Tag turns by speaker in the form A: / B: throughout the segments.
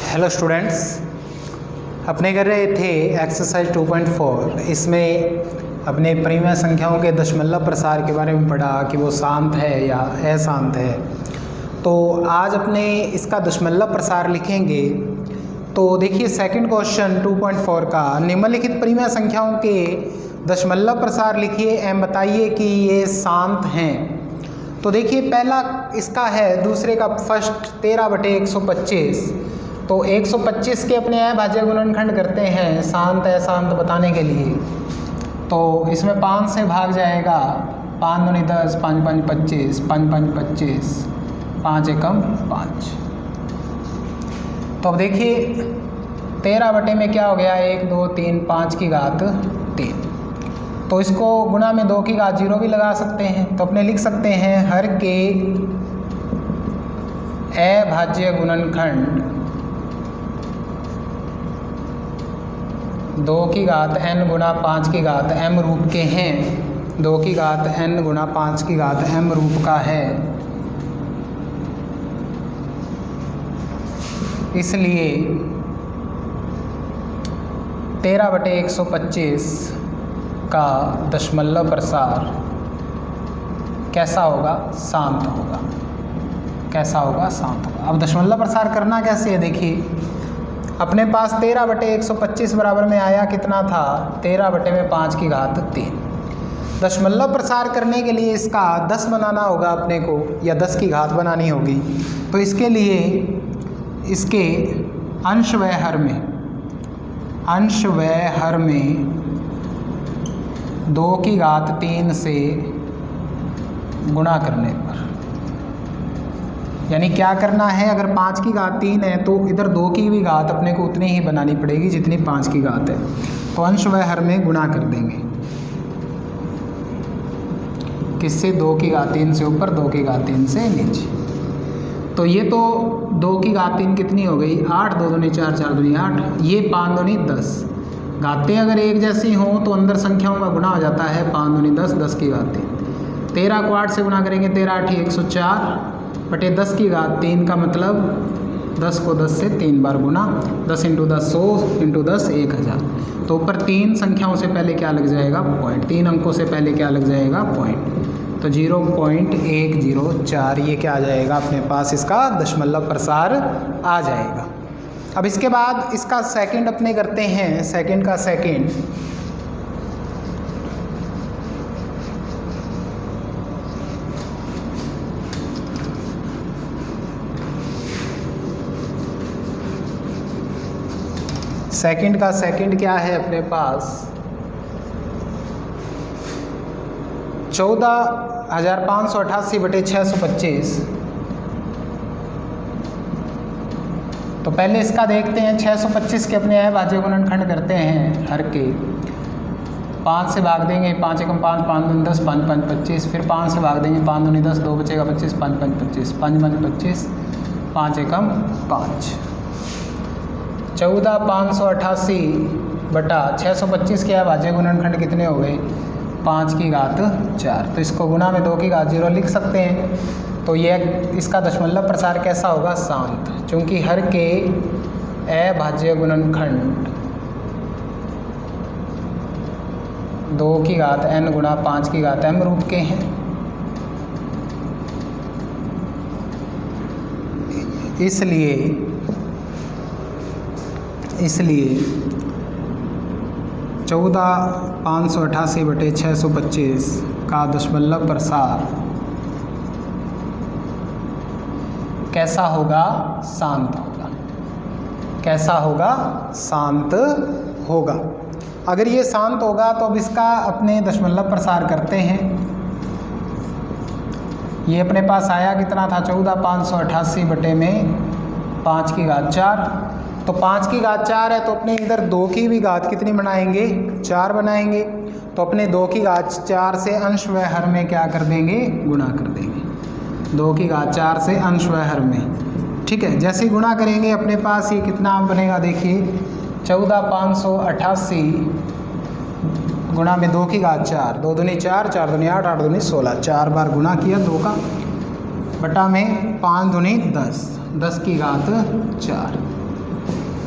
A: Hello students, अपने कर रहे थे एक्सरसाइज 2.4। इसमें अपने परिमेय संख्याओं के दशमलव प्रसार के बारे में पढ़ा कि वो शांत है या अशांत है। तो आज अपने इसका दशमलव प्रसार लिखेंगे। तो देखिए सेकंड क्वेश्चन 2.4 का, निम्नलिखित परिमेय संख्याओं के दशमलव प्रसार लिखिए एवं बताइए कि ये शांत हैं। तो देखिए पहला इसका है, दूसरे का फर्स्ट 13/125। तो 125 के अपने अभाज्य गुणनखंड करते हैं शांत अशांत बताने के लिए। तो इसमें 5 से भाग जाएगा, 5 दूनी 10, 5 5 25, 5 5 25, 5 एकम 5। तो अब देखिए 13 बटे में क्या हो गया, 1 2 3 5 की घात 3। तो इसको गुणा में 2 की घात 0 भी लगा सकते हैं। तो अपने लिख सकते हैं हर के अभाज्य गुणनखंड 2 की घात n गुणा 5 की घात m रूप के हैं। 2 की घात n गुणा 5 की घात m रूप का है, इसलिए 13/125 का दशमलव प्रसार कैसा होगा, शांत होगा। कैसा होगा, शांत होगा। अब दशमलव प्रसार करना कैसे है, देखिए अपने पास 13/125 बराबर में आया कितना था, 13 बटे में 5 की घात 3। दशमलव प्रसार करने के लिए इसका 10 बनाना होगा अपने को, या 10 की घात बनानी होगी। तो इसके लिए इसके अंश व हर में 2 की घात 3 से गुणा करने पर, यानी क्या करना है, अगर 5 की घात 3 है तो इधर 2 की भी घात अपने को उतनी ही बनानी पड़ेगी जितनी 5 की घात है। तो अंश व हर में गुणा कर देंगे, किससे, 2 की घात 3 से ऊपर, 2 की घात 3 से नीचे। तो ये तो 2 की घात 3 कितनी हो गई, 8, 2 दूनी 4, 4 दूनी 8, ये 5 दूनी 10। घातें अगर एक जैसी हों तो अंदर संख्याओं का गुणा हो जाता है, 5 दूनी 10, 10 की घात 3। 13 को 8 से गुणा करेंगे, 13 8 104 बटे 10 की घात 3 का मतलब 10 को 10 से 3 बार गुणा, 10 × 10 100 × 10 1000। तो ऊपर 3 संख्याओं से पहले क्या लग जाएगा, पॉइंट। 3 अंकों से पहले क्या लग जाएगा, पॉइंट। तो 0.104 ये क्या आ जाएगा अपने पास, इसका दशमलव प्रसार आ जाएगा। अब इसके बाद इसका सेकंड अपने करते हैं, सेकंड का सेकंड। सेकंड का सेकंड क्या है अपने पास, 14,588 बटे 625। तो पहले इसका देखते हैं, 625 के अपने अभाज्य गुणनखंड करते हैं हर के। 5 से भाग देंगे, 5 एकम 5, 5 दूनी 10, 5 5 25। फिर 5 से भाग देंगे, 5 दूनी 10, 2 बचेगा 25, 5 5 25, 5 5 25, 5 एकम 5। 14,588 बटा 625 के अभाज्य गुणनखंड कितने हो गए, 5 की घात 4। तो इसको गुणा में 2 की घात 0 लिख सकते हैं। तो ये इसका दशमलव प्रसार कैसा होगा, शांत, क्योंकि हर के अभाज्य गुणनखंड 2 की घात n गुणा 5 की घात m रूप के हैं, इसलिए 14,588 बटे 625 का दशमलव प्रसार कैसा होगा, शांत होगा। कैसा होगा, शांत होगा। अगर ये शांत होगा तो अब इसका अपने दशमलव प्रसार करते हैं। ये अपने पास आया कितना था, 14,588 बटे में 5 की घात 4। तो 5 की घात 4 है तो अपने इधर 2 की भी घात कितनी बनाएंगे, 4 बनाएंगे। तो अपने 2 की घात 4 से अंश व हर में क्या कर देंगे, गुणा कर देंगे। 2 की घात 4 से अंश व हर में, ठीक है। जैसे ही गुणा करेंगे अपने पास ये कितना बनेगा, देखिए 14,588 गुणा में 2 की घात 4, 2 दूनी 4, 4 दूनी 8, 8 दूनी 16, 4 बार गुणा किया 2 का, बटा में 5 दूनी 10, 10 की घात 4।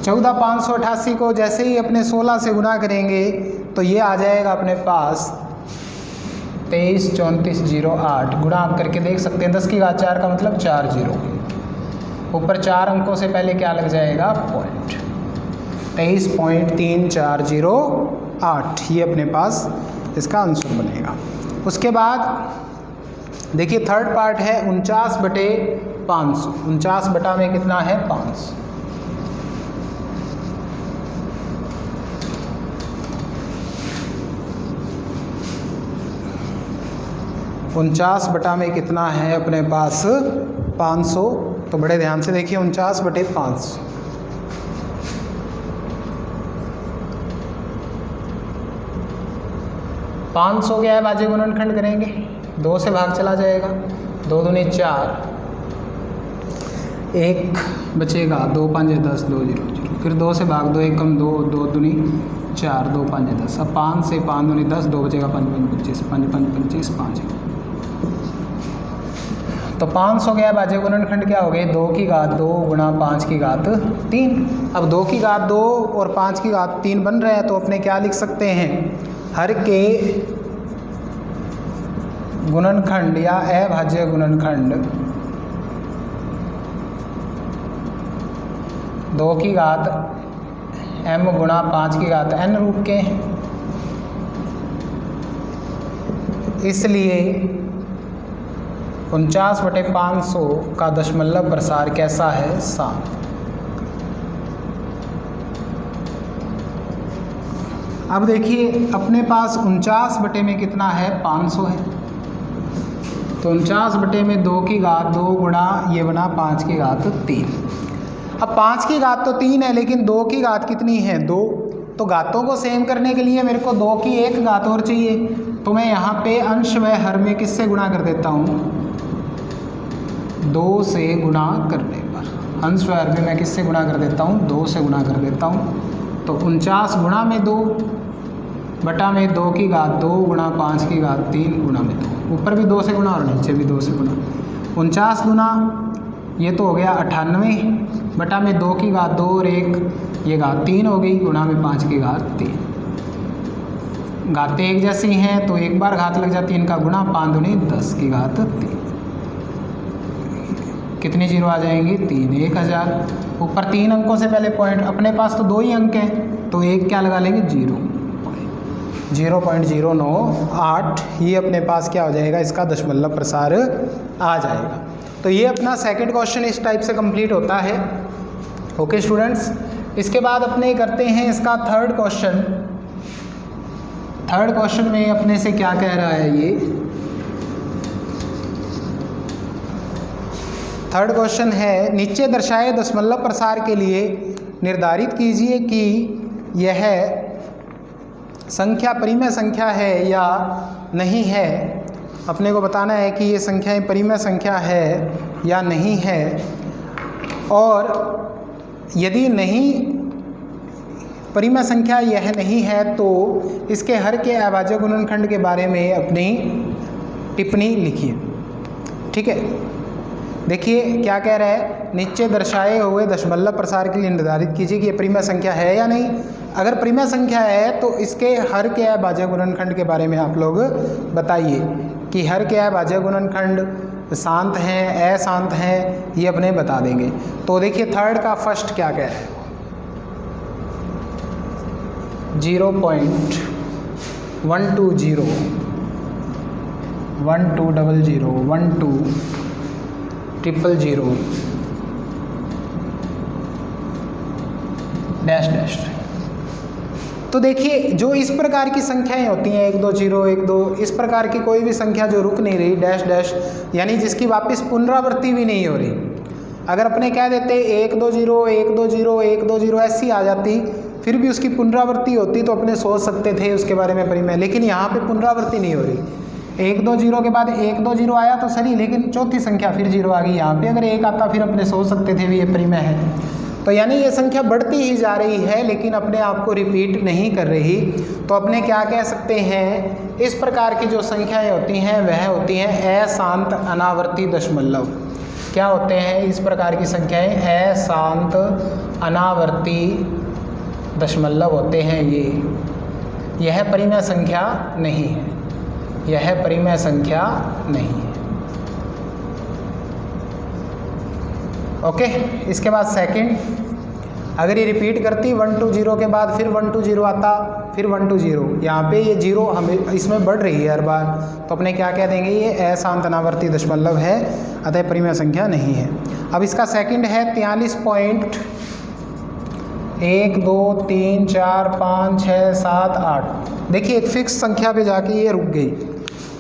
A: 14,588 को जैसे ही अपने 16 से गुना करेंगे तो ये आ जाएगा अपने पास 233408। गुणा आप करके देख सकते हैं, 10 की घात 4 का मतलब 4 जीरो, ऊपर 4 अंकों से पहले क्या लग जाएगा पॉइंट, 23.3408 ये अपने पास इसका आंसर बनेगा। उसके बाद देखिए थर्ड पार्ट है 49/500। 49 बटा में कितना है 500। उनचास बटा में कितना है अपने पास 500। तो बड़े ध्यान से देखिए 49/500। पाँच सौ क्या है, बाजे गुणनखंड करेंगे, 2 से भाग चला जाएगा, 2 दूनी 4, 1 बचेगा, 2 5 10, 2 0 0, फिर 2 से भाग, 2 1 कम 2, 2 दूनी 4, 2 5 10, अब 5 से 5 दूनी 10, 2 बचेगा, 5 5 25, 5 5 25, 5। तो 500 क्या है, बाजे गुणनखंड क्या हो गए, 2 की घात 2 गुणा 5 की घात 3। अब 2 की घात 2 और 5 की घात 3 बन रहे हैं, तो अपने क्या लिख सकते हैं, हर के गुणनखंड या अभाज्य गुणनखंड 2 की घात m गुणा 5 की घात n रूप के हैं, इसलिए 49/500 का दशमलव प्रसार कैसा है, 7। अब देखिए अपने पास 49 बटे में कितना है 500 है, तो 49 बटे में 2 की घात 2 गुणा ये बना 5 की घात 3। अब 5 की घात तो 3 है, लेकिन 2 की घात कितनी है 2, तो घातों को सेम करने के लिए मेरे को 2 की 1 घात और चाहिए, तो मैं यहाँ पे अंश व हर में किससे गुणा कर देता हूँ, 2 से गुणा करने पर, अंश व हर में मैं किससे गुणा कर देता हूँ, 2 से गुणा कर देता हूँ। तो 49 गुणा में 2 बटा में 2 की घात 2 गुणा 5 की घात 3 गुणा में 2, ऊपर भी 2 से गुणा और नीचे भी 2 से गुणा। 49 गुना ये तो हो गया 98 बटा में 2 की घात 2 और 1 ये घात 3 हो गई, गुणा में 5 की घात 3। घातें एक जैसी हैं तो एक बार घात लग जाती है, इनका गुणा 5 दूनी 10 की घात 3। कितनी जीरो आ जाएंगी 3, 1000। ऊपर 3 अंकों से पहले पॉइंट, अपने पास तो 2 ही अंक हैं तो एक क्या लगा लेंगे 0.098, ये अपने पास क्या हो जाएगा, इसका दशमलव प्रसार आ जाएगा। तो ये अपना सेकंड क्वेश्चन इस टाइप से कंप्लीट होता है। ओके स्टूडेंट्स, इसके बाद अपने करते हैं इसका थर्ड क्वेश्चन। थर्ड क्वेश्चन में अपने से क्या कह रहा है, ये थर्ड क्वेश्चन है, नीचे दर्शाए दशमलव प्रसार के लिए निर्धारित कीजिए कि यह संख्या परिमेय संख्या है या नहीं है। अपने को बताना है कि ये संख्याएं परिमेय संख्या है या नहीं है, और यदि नहीं परिमेय संख्या यह नहीं है तो इसके हर के अभाज्य गुणनखंड के बारे में अपनी टिप्पणी लिखिए। ठीक है, देखिए क्या कह रहा है, नीचे दर्शाए हुए दशमलव प्रसार के लिए निर्धारित कीजिए कि ये परिमेय संख्या है या नहीं। अगर परिमेय संख्या है तो इसके हर के अभाज्य गुणनखंड के बारे में आप लोग बताइए कि हर के अभाज्य गुणनखंड शांत हैं अशांत हैं, ये अपने बता देंगे। तो देखिए थर्ड का फर्स्ट क्या कह रहा है, 0.120 1200 1200 डैश डैश। तो देखिए जो इस प्रकार की संख्याएं होती हैं 1 2 0 1 2, इस प्रकार की कोई भी संख्या जो रुक नहीं रही डैश डैश, यानी जिसकी वापस पुनरावृत्ति भी नहीं हो रही। अगर अपने कह देते 1 2 0 1 2 0 1 2 0 ऐसी आ जाती, फिर भी उसकी पुनरावृत्ति होती तो अपने सोच सकते थे उसके बारे में परिमेय, लेकिन यहाँ पे पुनरावृत्ति नहीं हो रही। 1 2 0 के बाद 1 2 0 आया तो सही, लेकिन चौथी संख्या फिर 0 आ गई यहाँ पे। अगर 1 आता फिर अपने सोच सकते थे भी ये परिमेय है। तो यानी ये संख्या बढ़ती ही जा रही है लेकिन अपने आप को रिपीट नहीं कर रही। तो अपने क्या कह सकते हैं, इस प्रकार की जो संख्याएं होती हैं वह होती हैं अशांत अनावर्ती दशमलव। क्या होते हैं इस प्रकार की संख्याएं? अशांत अनावर्ती दशमलव होते हैं ये। यह परिमेय संख्या नहीं है, यह परिमेय संख्या नहीं है। ओके, इसके बाद सेकंड, अगर ये रिपीट करती 1 2 0 के बाद फिर 1 2 0 आता, फिर 1 2 0, यहाँ पे ये 0 हमें इसमें बढ़ रही है हर बार, तो अपने क्या कह देंगे? ये अशांत अनावर्ती दशमलव है, अतः परिमेय संख्या नहीं है। अब इसका सेकंड है 43.1 2 3 4 5 6 7 8। देखिए एक फिक्स संख्या पे जाके ये रुक गई।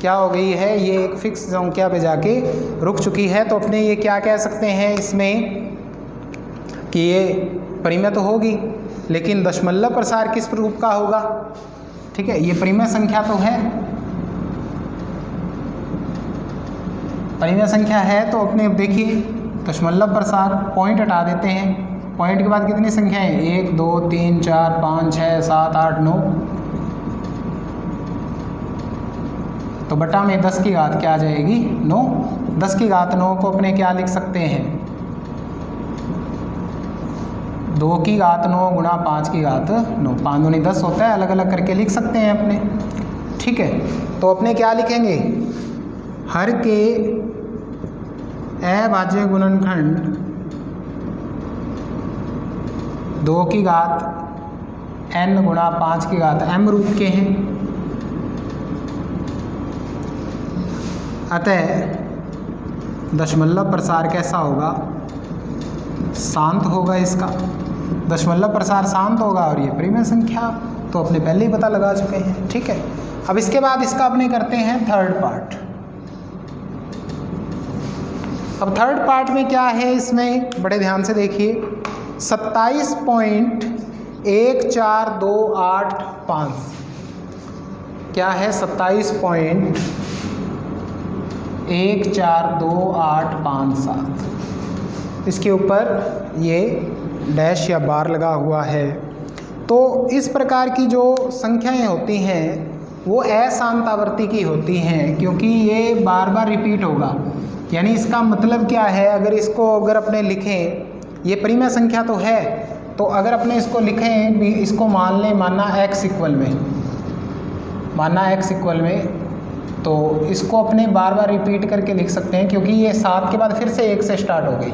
A: क्या हो गई है? ये एक फिक्स संख्या पे जाके रुक चुकी है। तो अपने ये क्या कह सकते हैं इसमें कि ये परिमेय तो होगी, लेकिन दशमलव प्रसार किस रूप का होगा? ठीक है, ये परिमेय संख्या तो है, परिमेय संख्या है, तो अपने अब देखिए दशमलव प्रसार, पॉइंट हटा देते हैं। पॉइंट के बाद कितनी संख्याएं? 1 2 3 4 5 6 7 8 9। तो बटा में 10 की घात क्या आ जाएगी? 9। 10 की घात 9 को अपने क्या लिख सकते हैं? 2 की घात 9 गुणा 5 की घात 9। 5 दूनी 10 होता है, अलग अलग करके लिख सकते हैं अपने। ठीक है, तो अपने क्या लिखेंगे? हर के अभाज्य गुणनखंड 2 की घात n गुणा 5 की घात m रूप के हैं, अतः दशमलव प्रसार कैसा होगा? शांत होगा। इसका दशमलव प्रसार शांत होगा और ये परिमेय संख्या तो अपने पहले ही पता लगा चुके हैं। ठीक है, अब इसके बाद इसका अपने करते हैं थर्ड पार्ट। अब थर्ड पार्ट में क्या है? इसमें बड़े ध्यान से देखिए, 27.14285 क्या है? 27.14285। इसके ऊपर ये डैश या बार लगा हुआ है। तो इस प्रकार की जो संख्याएं होती हैं वो अशांत आवर्ती की होती हैं, क्योंकि ये बार बार रिपीट होगा। यानी इसका मतलब क्या है? अगर अपने लिखें, ये परिमेय संख्या तो है, तो अगर अपने इसको लिखें, इसको मान लें, माना x इक्वल में, तो इसको अपने बार बार रिपीट करके लिख सकते हैं, क्योंकि ये 7 के बाद फिर से 1 से स्टार्ट हो गई।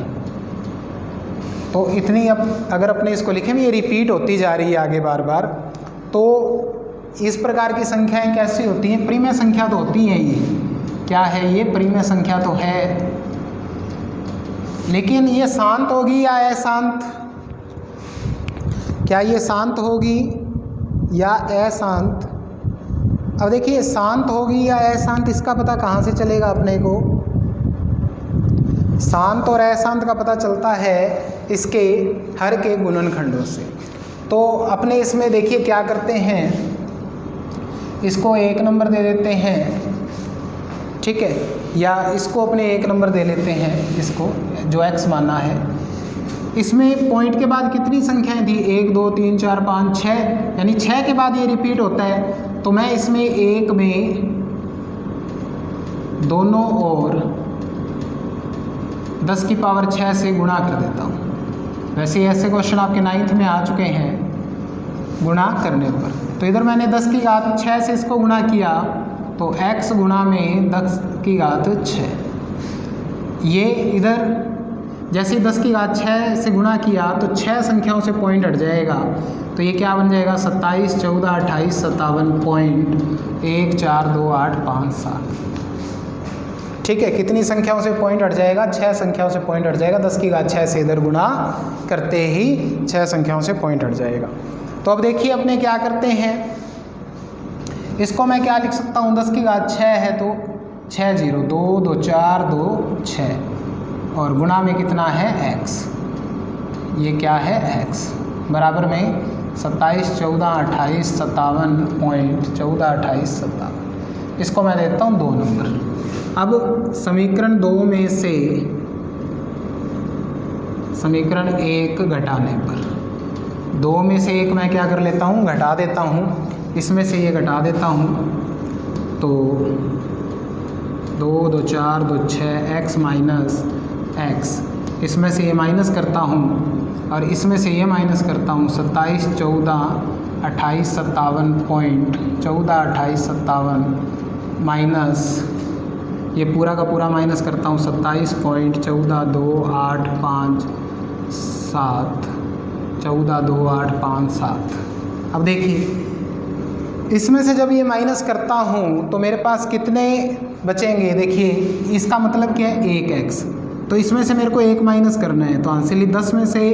A: तो इतनी अगर अपने इसको लिखें, ये रिपीट होती जा रही है आगे बार बार। तो इस प्रकार की संख्याएं कैसी होती हैं? परिमेय संख्या तो होती हैं। ये क्या है? ये परिमेय संख्या तो है, लेकिन ये शांत होगी या अशांत? क्या ये शांत होगी या अशांत? अब देखिए, शांत होगी या अशांत, इसका पता कहाँ से चलेगा अपने को? शांत और अशांत का पता चलता है इसके हर के गुणनखंडों से। तो अपने इसमें देखिए क्या करते हैं, इसको 1 नंबर दे देते हैं। ठीक है, या इसको अपने 1 नंबर दे लेते हैं, इसको जो x माना है। इसमें पॉइंट के बाद कितनी संख्याएं थी? 1 2 3 4 5 6, यानी 6 के बाद ये रिपीट होता है। तो मैं इसमें 1 में दोनों ओर 10 की पावर 6 से गुणा कर देता हूँ। वैसे ऐसे क्वेश्चन आपके 9th में आ चुके हैं गुणा करने पर। तो इधर मैंने 10 की घात 6 से इसको गुणा किया, तो x गुणा में 10 की घात 6। ये इधर जैसे 10 की घात 6 से गुणा किया तो 6 संख्याओं से पॉइंट हट जाएगा। तो ये क्या बन जाएगा? 27 14 28 57.1428557। ठीक है, कितनी संख्याओं से पॉइंट हट जाएगा? 6 संख्याओं से पॉइंट हट जाएगा। 10 की घात 6 से इधर गुणा करते ही 6 संख्याओं से पॉइंट हट जाएगा। तो अब देखिए अपने क्या करते हैं, इसको मैं क्या लिख सकता हूँ? 10 की घात 6 है तो 6 0 2 2 4 2 6, और गुणा में कितना है? x। ये क्या है? x बराबर में 27 14 28 57.142857। इसको मैं देता हूँ 2 नंबर। अब समीकरण 2 में से समीकरण 1 घटाने पर, 2 में से 1 मैं क्या कर लेता हूँ? घटा देता हूँ। इसमें से ये घटा देता हूँ, तो 2 2 4 2 6 x माइनस एक्स, इसमें से ये माइनस करता हूँ और इसमें से ये माइनस करता हूँ 27, 14, 28, 57 माइनस ये पूरा का पूरा माइनस करता हूँ 27.142857। अब देखिए इसमें से जब ये माइनस करता हूँ तो मेरे पास कितने बचेंगे, देखिए इसका मतलब क्या है 1x, तो इसमें से मेरे को 1 माइनस करना है, तो आंसर 10 में से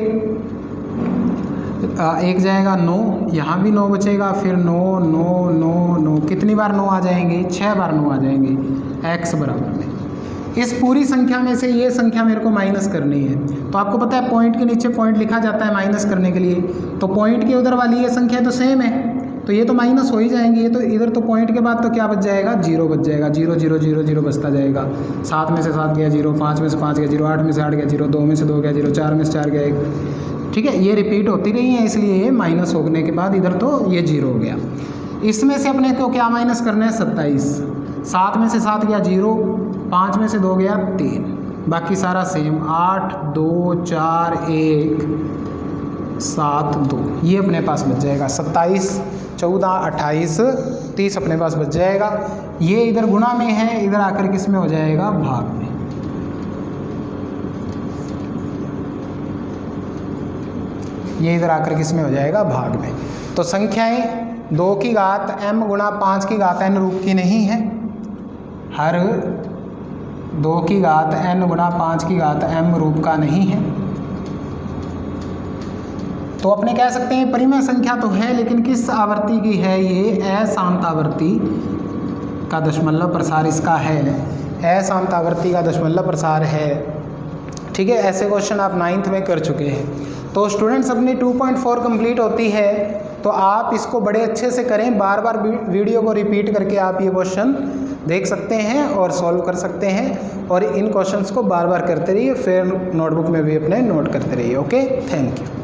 A: 1 जाएगा 9, यहाँ भी 9 बचेगा, फिर 9 9 9 9, कितनी बार 9 आ जाएंगे, 6 बार 9 आ जाएंगे x बराबर में। इस पूरी संख्या में से ये संख्या मेरे को माइनस करनी है, तो आपको पता है पॉइंट के नीचे पॉइंट लिखा जाता है माइनस करने के लिए, तो पॉइंट के उधर वाली ये संख्या तो सेम है, तो ये तो माइनस हो ही जाएंगे, ये तो इधर तो पॉइंट के बाद तो क्या बच जाएगा, 0 बच जाएगा, 0 0 0 0 बचता जाएगा। 7 में से 7 गया 0, 5 में से 5 गया 0, 8 में से 8 गया 0, 2 में से 2 गया 0, 4 में से 4 गया 1। ठीक है, ये रिपीट होती रही है, इसलिए ये माइनस होने के बाद इधर तो ये 0 हो गया। इसमें से अपने को क्या माइनस करना है, 27, 7 में से 7 गया 0, 5 में से 2 गया 3, बाकी सारा सेम 8 2 4 1 7 2, ये अपने पास बच जाएगा 27 14 28 30 अपने पास बच जाएगा। ये इधर गुणा में है, इधर आकर किस में हो जाएगा, भाग में। ये इधर आकर किस में हो जाएगा, भाग में। तो संख्याएं 2 की घात m गुणा 5 की घात n रूप की नहीं है, हर 2 की घात n गुणा 5 की घात m रूप का नहीं है। तो अपने कह सकते हैं परिमेय संख्या तो है, लेकिन किस आवर्ती की है, ये अशांत आवर्ती का दशमलव प्रसार इसका है, अशांत आवर्ती का दशमलव प्रसार है। ठीक है, ऐसे क्वेश्चन आप 9th में कर चुके हैं। तो स्टूडेंट्स अपनी 2.4 कंप्लीट होती है, तो आप इसको बड़े अच्छे से करें, बार बार वीडियो को रिपीट करके आप ये क्वेश्चन देख सकते हैं और सॉल्व कर सकते हैं, और इन क्वेश्चंस को बार बार करते रहिए, फिर नोटबुक में भी अपने नोट करते रहिए। Okay, thank you.